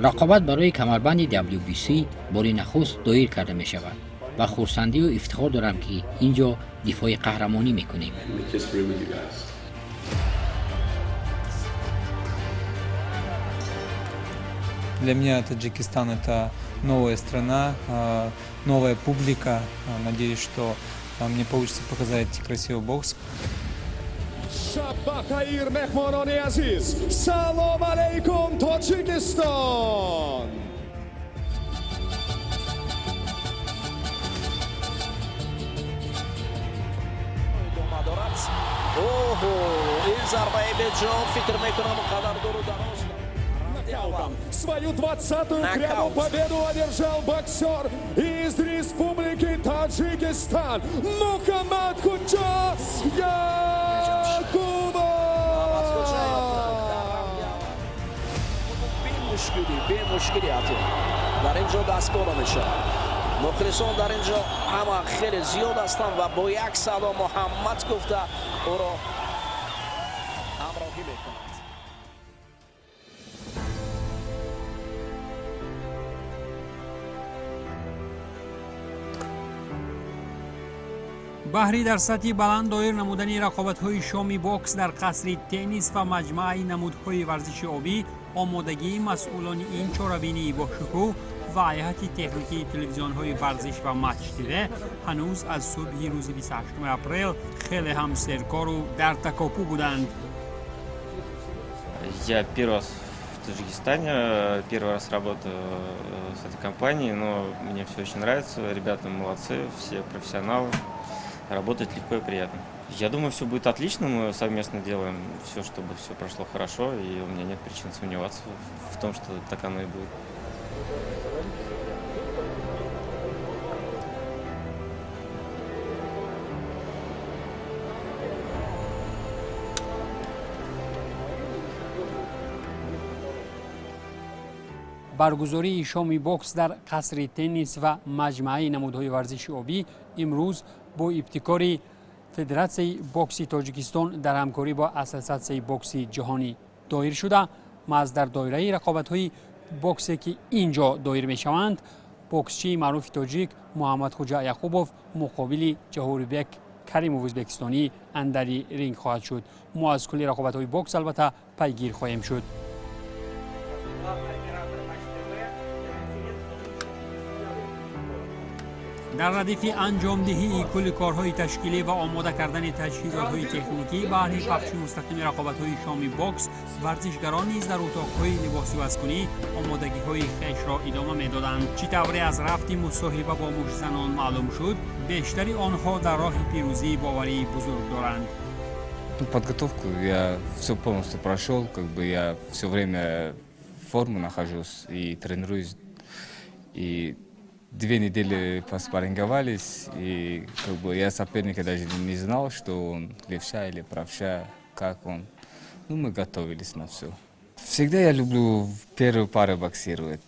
рақобат барои камарбанди WBC бори нахуст доир карда мешавад ва хурсандию ифтихор дорам ки ин ҷо дифои қаҳрамонӣ мекунем. Для меня Таджикистан – это новая страна, новая публика. Надеюсь, что мне получится показать красивый бокс. Шаббахаир, мехмонони азиз, салом алейкум, Тоджикистон! این ضربه به جا فکر میکنم قدر دور و دراز. Свою 20-ю прямую победу одержал боксер из Республики Таджикистан Мухаммад Худжа Якубов. بی‌مشکلی در اینجا دستگاه میشه. مخلصان در اینجا همه خیلی زیاد هستند و با یک صدا محمد گفته او را همراهی میکنند. баҳри дар сатҳи баланд доир намудани рақобатҳои шоми бокс дар қасри теннис ва маҷмӯаи намудҳои варзиши обӣ омодагии масъулони ин чорабинии бошукӯҳ ва ҳайати техникии телевизионҳои варзиш ва матчдида ҳанӯз аз субҳи рӯзи 28 апрел хеле ҳам серкору дар такопу буданд. Я первый раз в Таджикистане, первый раз работаю с этой компанией, но мне все очень нравится, ребята молодцы, все профессионалы, работать легко и приятно. Я думаю, все будет отлично, мы совместно делаем все, чтобы все прошло хорошо, и у меня нет причин сомневаться в том, что так оно и будет. баргузории шоми бокс дар қасри теннис ва маҷмӯаи намудҳои варзиши обӣ имрӯз бо ибтикори Федератсияи бокси Тоҷикистон дар ҳамкорӣ бо Ассотсиатсияи бокси ҷаҳонӣ доир шуда, маъз дар доираи рақобатҳои боксе ки ин ҷо доир мешаванд, боксчии маъруфи тоҷик Муҳаммадхоҷа Яқубов муқобили Ҷаҳорбек Каримов ӯзбекистонӣ андари ринг хоҳад шуд. мо аз кулли рақобатҳои бокс албатта пайгир хоҳем шуд. дар радифи анҷомдиҳии кулли корҳои ташкилӣ ва омода кардани таҷҳизотҳои техникӣ баҳри пахши мустақими рақобатҳои шоми бокс, варзишгарон низ дар утоқҳои либоси вазкунӣ омодагиҳои хешро идома медоданд. чӣ тавре аз рафти мусоҳиба бо мушзанон маълум шуд, бештари онҳо дар роҳи пирӯзӣ боварии бузург доранд. Подготовку я все полностью прошел, я все время в форме нахожусь и тренируюсь, и 2 недели поспарринговались, и я соперника даже не знал, что он левша или правша, как он. Ну, мы готовились на все. Всегда я люблю в первую пару боксировать.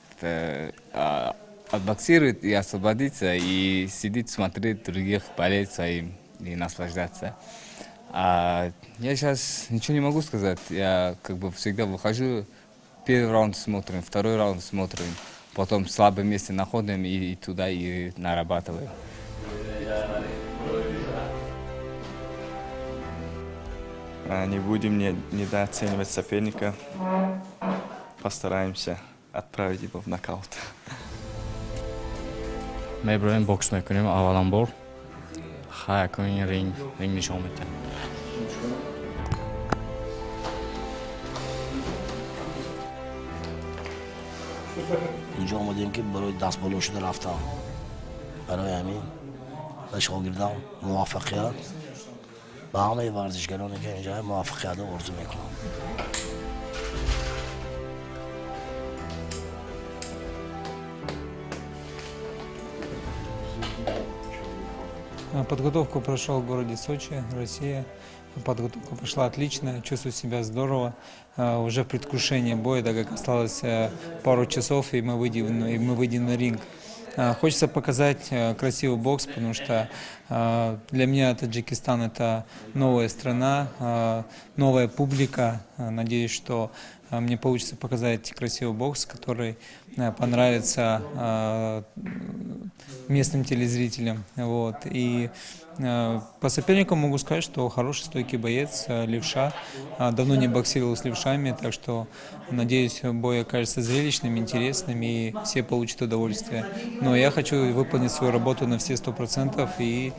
Отбоксировать и освободиться, и сидеть, смотреть других, болеть своим и наслаждаться. А я сейчас ничего не могу сказать. Я всегда выхожу, первый раунд смотрим, второй раунд смотрим. Потом слабое место находим и туда и нарабатываем. Не будем недооценивать соперника. Постараемся отправить его в нокаут. Меброем бокс мекунем авваланбор. Якунин ринг нишон медиҳем. اینجا آمدیم که برای دست بالا شده رفتم. برای همین به شاگردان موفقیت، به همه ورزشگرانی که اینجا موفقیت آرزو میکنم. Подготовку прошел в городе Сочи, Россия. Подготовка прошла отлично, чувствую себя здорово. Уже в предвкушении боя, так как осталось пару часов, и мы выйдем на ринг. Хочется показать красивый бокс, потому что для меня Таджикистан – это новая страна, новая публика. Надеюсь, что мне получится показать красивый бокс, который понравится местным телезрителям. Вот. И по соперникам могу сказать, что хороший стойкий боец, левша. Давно не боксировал с левшами, так что, надеюсь, бой окажется зрелищным, интересным и все получат удовольствие. Но я хочу выполнить свою работу на все 100% и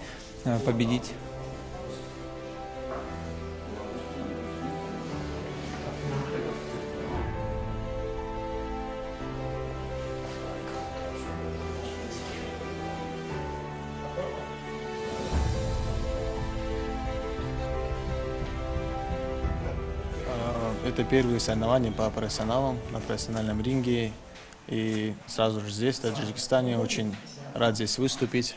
победить. Это первые соревнования по профессионалам на профессиональном ринге. И сразу же здесь, в Таджикистане, очень рад здесь выступить.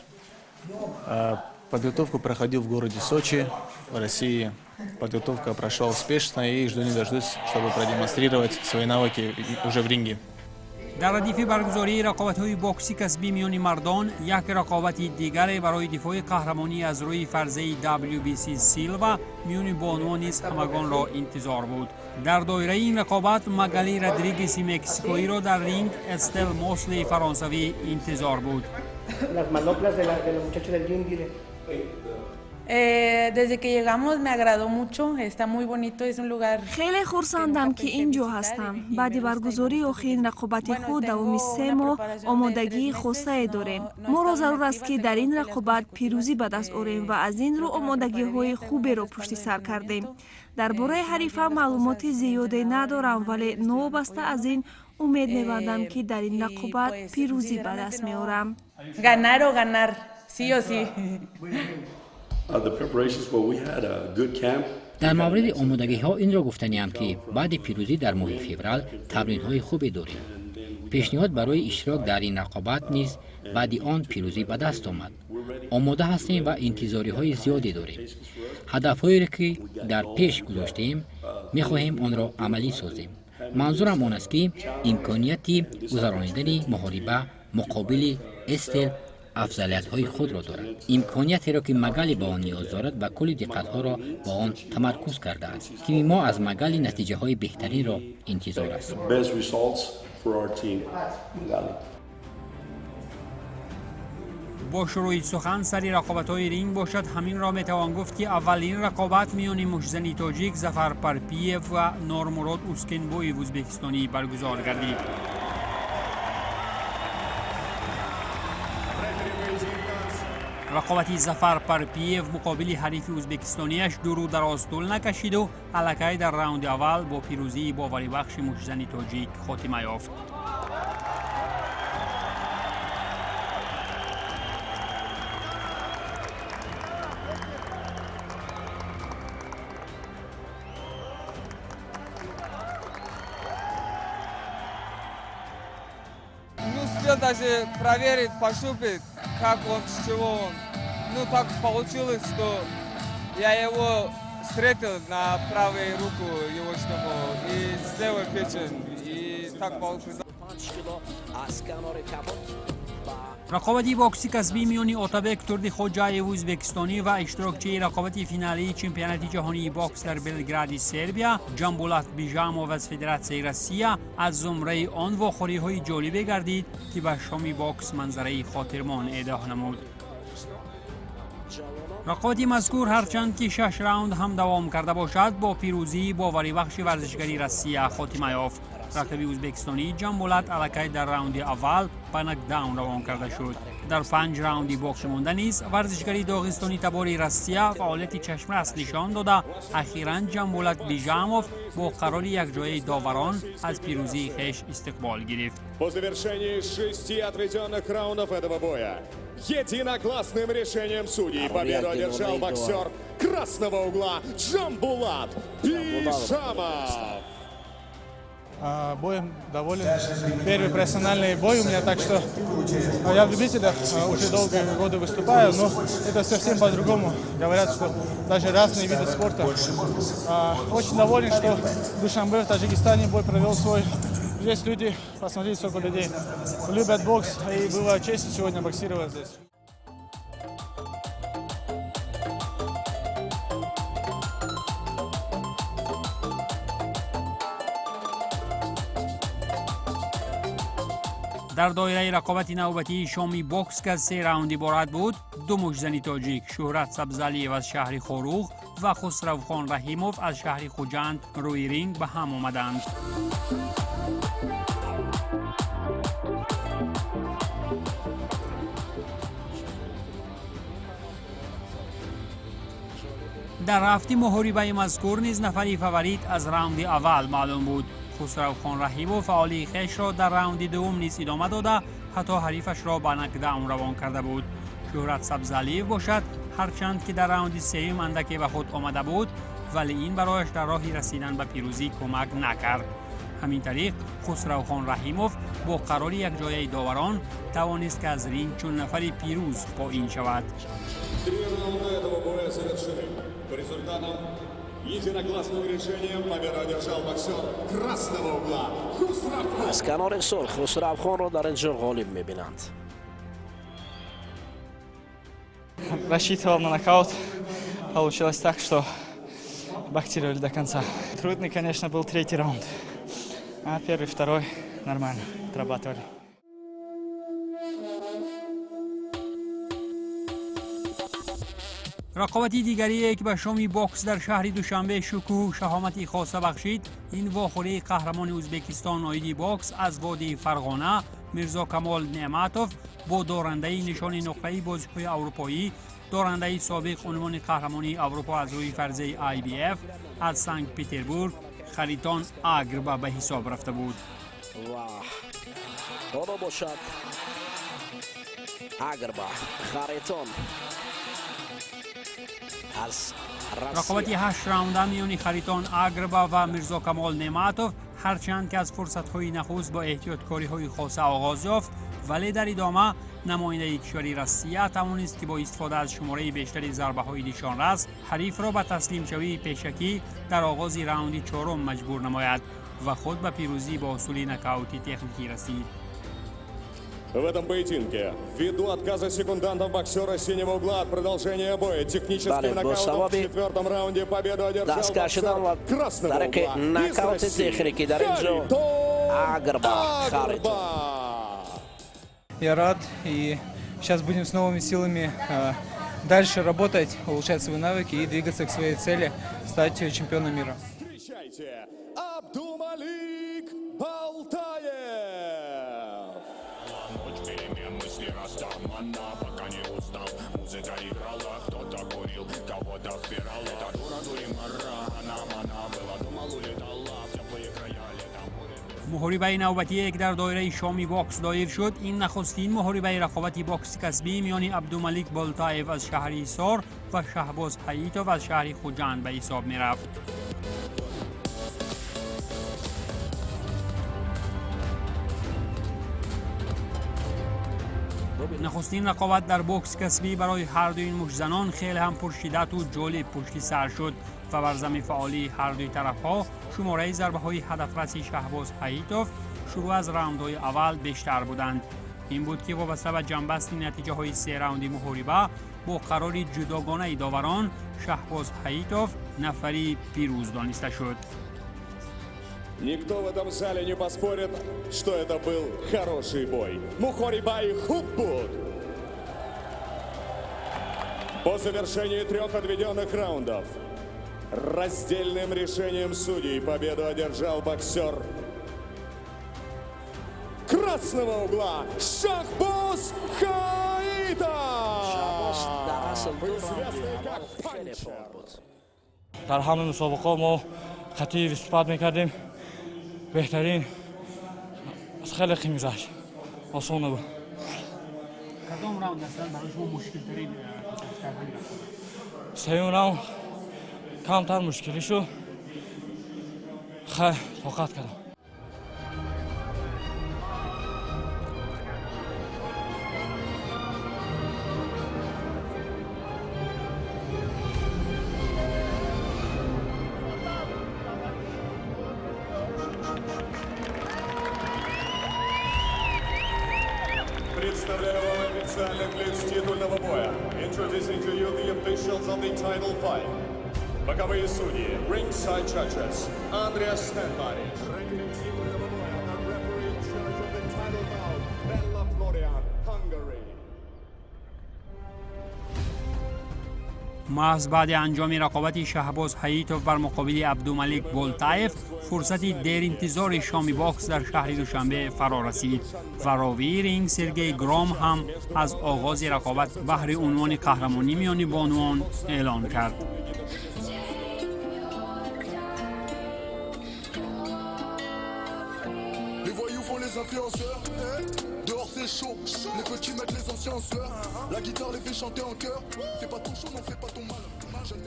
Подготовку проходил в городе Сочи, в России. Подготовка прошла успешно и жду не дождусь, чтобы продемонстрировать свои навыки уже в ринге. در ردیف برگزاری رقابت‌های بوکسی کسبی میان مردان، یک رقابت دیگر برای دفاع قهرمانی از روی فرضه WBC سیلوا میان بانوان نیز همگان را انتظار بود. در دایره این رقابت مگالی رودریگز مکزیکویی را در رینگ استل موسلی فرانسوی انتظار بود. Desde que llegamos me agradó mucho, está muy bonito, es un lugar. خیلی خرسندم که اینجا هستم. بعد برگزاری آخرین رقابت خود دوام 3 ماه آمادگی خاصه داریم. ما را ضرور است که در این رقابت پیروزی به دست آوریم و از این رو آمادگی های خوبی را پشت سر کردیم. درباره حریفم معلومات زیادی ندارم ولی نوابسته از این امید می‌بندم که در این رقابت پیروزی به دست می‌آورم. Ganar o ganar, sí o sí. در مورد آمادگی ها این را گفتنیم که بعد پیروزی در ماه فوریه تمرین های خوبی داریم. پیشنهاد برای اشتراک در این رقابت نیز بعد آن پیروزی به دست آمد. آماده هستیم و انتظاری های زیادی داریم. هدف هایی را که در پیش گذاشتیم می‌خواهیم آن را عملی سازیم. منظورم آن است که امکانیت گذرانیدن محاربه مقابل استل افضلیت های خود را دارد. امکانیتی را که مگالی با آن نیاز دارد و کل دقت ها را با آن تمرکز کرده است که ما از مگالی نتیجه های بهترین را انتظار است. با شروع سخن سری رقابت‌های رینگ باشد همین را میتوان گفت که اولین رقابت میان مشزنی تاجیک ظفر پرپیف و نورمراد اوسکنبوی ازبکستانی برگزار گردید. رقابت ظفر پرپیف مقابل حریف ازبکستانیش دو رو دراز طول نکشید و الکی در راوند اول با پیروزی باوری بخش مشزنی تاجیک خاتمه یافت. успел даже проверить, пощупать, как он, с чего он. Ну, так получилось, что я его встретил на правую руку его штангу и с левой печень. И так получилось. رقابت بوکسی کسبی میان آتابک تورد خوجایف ازبکستانی و اشتراکچی رقابت فینالی چمپیونات جهانی بوکس در بلگراد سربیا جنبولات بیژاموف از فدراسیون روسیه از زمره آن واخوری‌های جالبی گردید که به شامی بوکس منظره خاطرمان ایده نمود. رقابت مذکور هرچند که 6 راوند هم دوام کرده باشد با پیروزی باوری بخش ورزشگری روسیه خاتمه یافت. رقیب ازبکستانی جنبولات الکی در راوند اول به نکداون روان کرده شد. در 5 راوندی بوکس مانده نیز ورزشگری داغستانی تبار روسیه فعالیت چشم‌رس نشان داده اخیراً جنبولات بیژاموف با قرار یک جای داوران از پیروزی خویش استقبال گرفت. По завершении 6 отведенных раундов этого боя единогласным решением судей победу одержал боксер красного угла Джамбулат Бижамов. Боем доволен. Первый профессиональный бой у меня, так что я в любителях уже долгие годы выступаю, но это совсем по-другому. Говорят, что даже разные виды спорта. Очень доволен, что в Душанбе, в Таджикистане бой провел свой. Здесь люди, посмотрите, сколько людей любят бокс, и была честь сегодня боксировать здесь. در دایره رقابت نوبتی شامی بوکس که از 3 راوند عبارت بود، 2 مشزنی تاجیک شهرت سبزعلیف از شهر خوروغ و خسروخان رحیموف از شهر خوجند روی رینگ به هم آمدند. در هفته محاربه مذکور نیز نفری فاوریت از راوند اول معلوم بود. خسروخان رحیموف فعالی خویش را در راوند دوم نیز ادامه داده، حتی حریفش را به نکداون روان کرده بود. شهرت سبزعلیف باشد، هرچند که در راوند سوم اندکی به خود آمده بود، ولی این برایش در راه رسیدن به پیروزی کمک نکرد. همین طریق خسروخان رحیموف با قرار یک جایه داوران توانست که از رینگ چون نفری پیروز پایین شود. По результатам единогласным решением победу одержал боксер красного угла Хусравхон. از کنار سرخ خسروخان را در اینجا غالب می‌بینند. Рассчитывал на нокаут. Получилось так, что боксировали до конца. Трудный, конечно, был 3-й раунд. А 1-й, 2-й нормально отрабатывали. رقابتی دیگری که به شامی بوکس در شهر دوشنبه شکوه شهامتی خاصه بخشید، این واخوره قهرمان ازبکستان آیدی بوکس از وادی فرغانه میرزا کمال نعمتوف با دارنده نشان نقره‌ای بازیکن اروپایی، دارنده سابق عنوان قهرمانی اروپا از روی فرضه IBF از سنت پترزبورگ خریتان آگربا به حساب رفته بود. حالا باشد آگربا خریتان رقابتی 8 راونده میان خریتان آگربا و میرزا کمال نعمتوف هرچند که از فرصت‌های نخست با احتیاطکاری‌های خاصه آغاز یافت، ولی در ادامه نماینده کشور روسیه توانست که با استفاده از شماره بیشتری ضربه‌های نشان‌رس حریف را به تسلیم شوی پیشکی در آغاز راوند 4 مجبور نماید و خود به پیروزی با حصول نکاوتی تکنیکی رسید. В этом поединке, ввиду отказа секундантов боксера синего угла от продолжения боя, техническим нокаутом в 4-м раунде победу одержал боксер красного угла из России Харитон Агрба. Я рад, и сейчас будем с новыми силами дальше работать, улучшать свои навыки и двигаться к своей цели, стать чемпионом мира. Встречайте, Абдумалик Балтаев! محاربه نوبتی که در دایره شامی بوکس دایر شد، این نخستین محاربه رقابتی بوکس کسبی میان عبدالملیک بالتایف از شهر ایسار و شهباز حییتوف از شهر خوجند به حساب می رفت. نخستین رقابت در بوکس کسبی برای هر دوی این مشزنان خیلی هم پرشدت و جالب پشت سر شد و بر زمین فعالی هر دوی طرف‌ها شماره ضربه‌های هدفرسی شهباز حییتوف شروع از راوندهای اول بیشتر بودند. این بود که وابسته به جنبست نتیجه‌های 3 راوندی محاربه با قرار جداگانه داوران شهباز حییتوف نفری پیروز دانسته شد. Никто в этом зале не поспорит, что это был хороший бой. Мухорибай Хуббуд. По завершении 3 отведенных раундов раздельным решением судей победу одержал боксер красного угла Шахбоз Хаитов. Известный как Панчер. در همه مسابقات ما خطی استفاده میکردیم. بهترین از خیلی میگذشت. آسان بود. کدام راوند اصلا برای شما مشکل ترین؟ سوم راوند کمتر مشکلی شد. خیلی طاقت کردم. Представляю вам официальных лиц титульного боя. Introducing to you the officials of the title fight. Боковые судьи, ringside judges, Andreas Stenberg. Referee in charge of the title bout, محض بعد انجام رقابت شهباز حییتوف بر مقابل عبدالملک بولتایف فرصتی دیر انتظار شامی باکس در شهر دوشنبه فرا رسید و راوی رینگ سرگئی گرام هم از آغاز رقابت بهر عنوان قهرمانی میان بانوان اعلان کرد.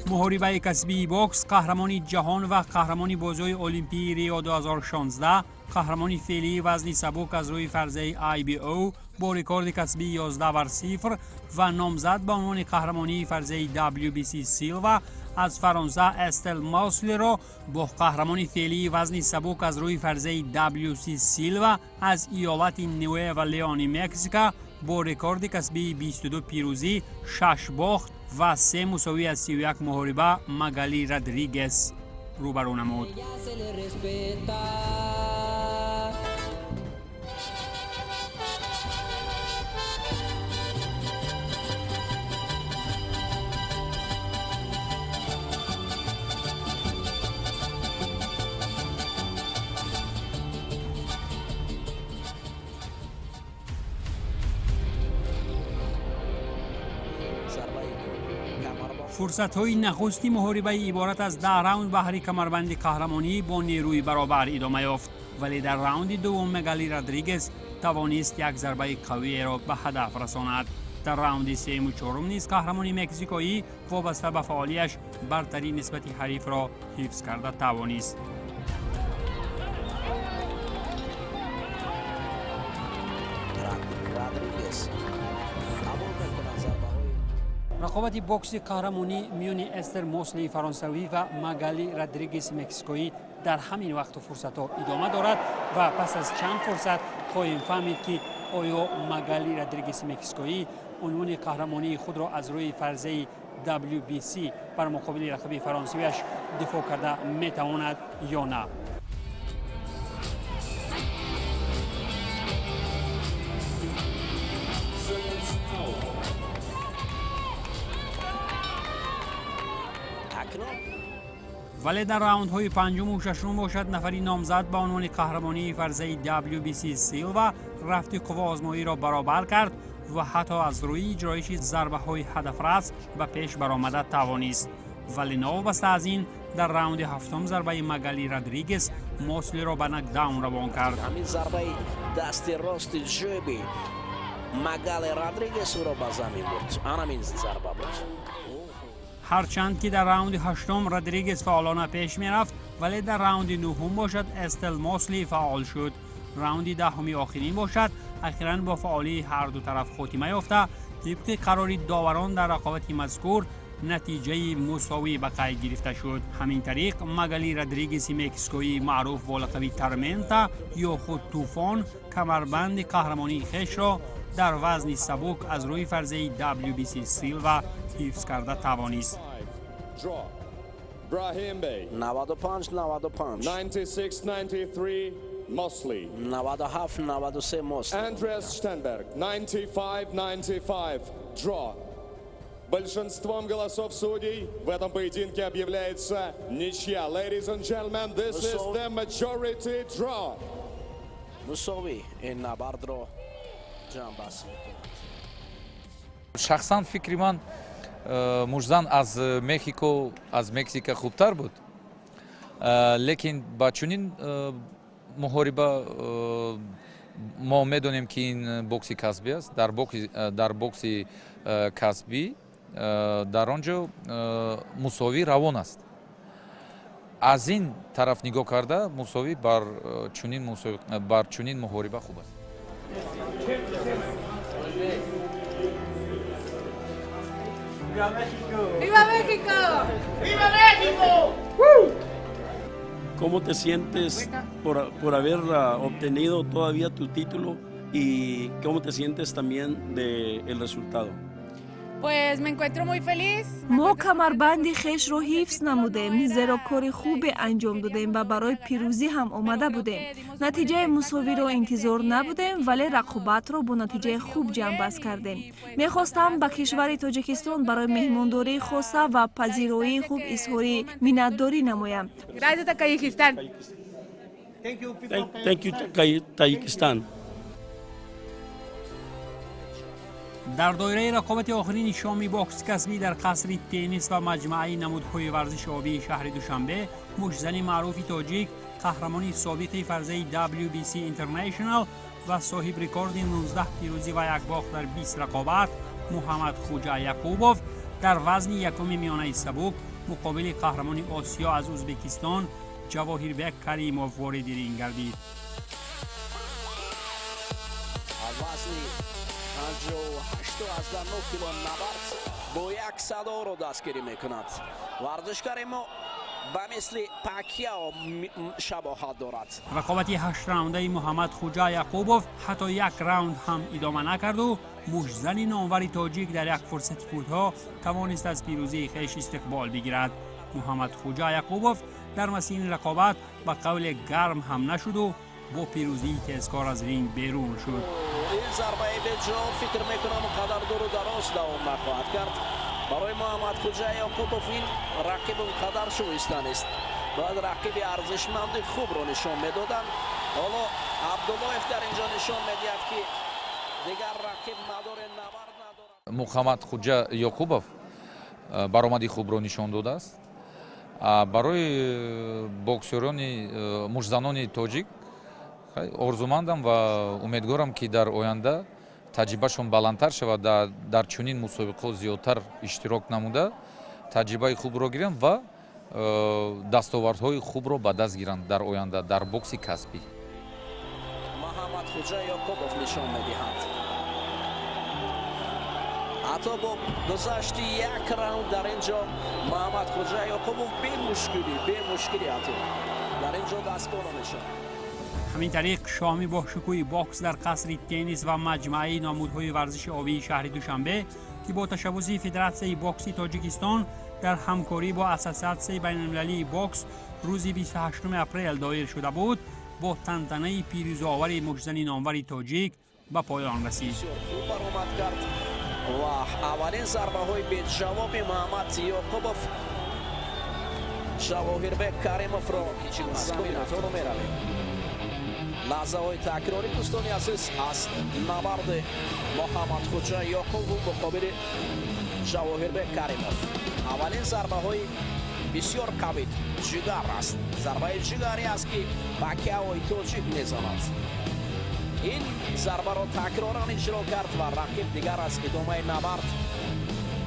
محاربه کسبی باکس قهرمانی جهان و قهرمانی بازی المپی ریو 2016 قهرمانی فعلی وزن سبک از روی فرضه IBO با رکورد کسبی 11-0 و نامزد به عنوان قهرمانی فرضه WBC سیلوا از فرانسه استل ماسلی را با قهرمانی فعلی وزن سبک از روی فرضه WC سیلوا از ایالت نیوه و لیون مکزیکا با رکورد کسبی 22 پیروزی 6 باخت و 3 مساوی از 31 محاربه مگالی رادریگز روبرو نمود. فرصت‌های نخستی محاربه عبارت از 10 راوند بهر کمربند قهرمانی با نیروی برابر ادامه یافت، ولی در راوند دوم مگالی رادریگز توانست یک ضربه قوی را به هدف رساند. در راوند سوم و چهارم نیز قهرمانی مکزیکایی وابسته به فعالیتش برتری نسبت حریف را حفظ کرده توانست. رقابت بوکس قهرمانی میان استر موسلی فرانسوی و مگالی رادریگز مکزیکویی در همین وقت و فرصت ها ادامه دارد و پس از چند فرصت خواهیم فهمید که آیا مگالی رادریگز مکزیکویی عنوان قهرمانی خود را از روی فرضه WBC بر مقابل رقیب فرانسویش دفاع کرده میتواند یا نه. ولی در راوندهای پنجم و ششم باشد نفری نامزد به عنوان قهرمانی فرضه WBC سیلوا رفت قوا آزمایی را برابر کرد و حتی از روی اجرایش ضربه های هدفرس به پیش برآمده توانست. ولی نوابسته از این در راوند هفتم ضربه مگالی رادریگز موسلی را به نکداون روان کرد. همین ضربه دست راست جیبی مگالی رادریگز را به زمین برد. همین ضربه بود. هرچند که در راوند هشتم رادریگز فعالانه پیش می رفت، ولی در راوند نهم باشد استل موسلی فعال شد. راوند دهمی آخرین باشد اخیراً با فعالی هر دو طرف خاتمه یافته. طبق قرار داوران در رقابت مذکور نتیجه مساوی به قید گرفته شد. همین طریق مگالی رادریگز مکزیکویی معروف با لقب ترمنتا یا خود طوفان کمربند قهرمانی خویش را در وزن سبک از روی فرضه WBC سیلوا حفظ کرده توانست. 96-93 Mosley. 97-93 Mosley. Andreas Stenberg. 95-95 draw. Большинством голосов судей в этом поединке объявляется ничья. Ladies and gentlemen, this is the majority draw. مساوی این نبرد را جمع بسته. شخصا فکر من مجزن از مکزیکو از مکزیک خوبتر بود، لیکن با چنین محاربه ما میدونیم که این بوکسی کسبی است. در بوکسی کسبی در آنجا مساوی روان است. از این طرف نگاه کرده مساوی بر چنین محاربه خوب است. ¡Viva México! ¡Viva México! ¡Viva México! ¿Cómo te sientes por haber obtenido todavía tu título y cómo te sientes también del resultado? Pues me encuentro muy feliz. ما کمربند خیش رو حفظ نمودیم، زیرا کار خوب انجام دادیم و برای پیروزی هم آمده بودیم. نتیجه مساوی رو انتظار نبودیم ولی رقابت رو با نتیجه خوب جمع بست کردیم. میخواستم به کشور تاجیکستان برای مهمانداری خاصه و پذیرایی خوب اظهار منتداری نمایم. Gracias a Tayikistán. Thank you, Tajikistan. در دایره رقابت آخرین شامی باکس کسبی در قصر تنیس و مجمع نمودهای ورزش آبی شهر دوشنبه، مشزن معروف تاجیک، قهرمانی سابق فرزه WBC International و صاحب رکورد 19 پیروزی و یک باخت در 20 رقابت، محمد خوجا یعقوبوف در وزن یکم میانه سبک مقابل قهرمان آسیا از ازبکستان جواهیربک کریموف وارد رینگ گردید. 58 کیلو نبرد با یک صدا رو دستگیری میکند. ورزشکار ما به مثل پاکیاو شباهت دارد. رقابت 8 راونده محمد خوجا یعقوبوف حتی یک راوند هم ادامه نکرد و مشزن نامور تاجیک در یک فرصت کوتاه توانست از پیروزی خویش استقبال بگیرد. محمد خوجا یعقوبوف در مسیر رقابت به قول گرم هم نشد و با پیروزی تذکار از رینگ بیرون شد. این ضربه به جا فکر میکنم قدر دور و دراز دوام نخواهد کرد. برای محمد خوجا یعقوبوف این رقیب قدر شایسته است. باید رقیب ارزشمند خوب رو نشان میدادن. حالا عبداللهیف در اینجا نشان میدهد که دیگر رقیب نداره، نبرد نداره. محمد خوجا یعقوبوف баромади хубро нишон додааст. барои боксёрони мушзанони тоҷик орзумандам ва умедворам ки дар оянда таҷрибашон баландтар шавад, дар чунин мусобиқаҳо зиёдтар иштирок намуда таҷрибаи хубро гиранд ва дастовардҳои хубро ба даст гиранд дар оянда дар бокси касбӣ. محمد خوجا یعقوبوف نشان میدهد. حتی با گذشت یک راوند در اینجا محمد خوجا یعقوبوف بی مشکلی حتی در اینجا دستگاه نشد. همین طریق شامی با شکوی باکس در قصر تنیس و مجمع نمودهای ورزش آبی شهر دوشنبه که با تشبث فدراسیون باکس تاجیکستان در همکاری با اساسیاسیون بین‌المللی باکس روز 28 اپریل دایر شده بود، با تنتنه پیروزآور مشزن نامور تاجیک به پایان رسید. و اولین ضربه های به جواب محمد یعقوبوف جواهیربک کریموف را مسکوبیناتو رو میرویم. لحظه های تکراری دوستانی عزیز از نبرد محمد خوجا یعقوبوف مقابل جواهیربک کریموف. اولین ضربه های بسیار قوی جگر است. ضربه جگری است که پاکیاو تاجیک میزند. این ضربه را تکرارا اجرا کرد و رقیب دیگر از ادامه نبرد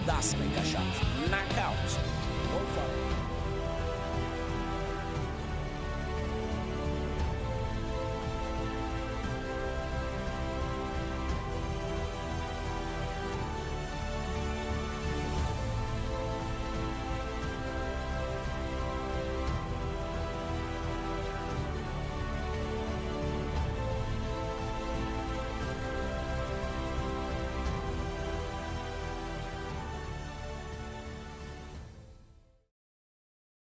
دست میکشد.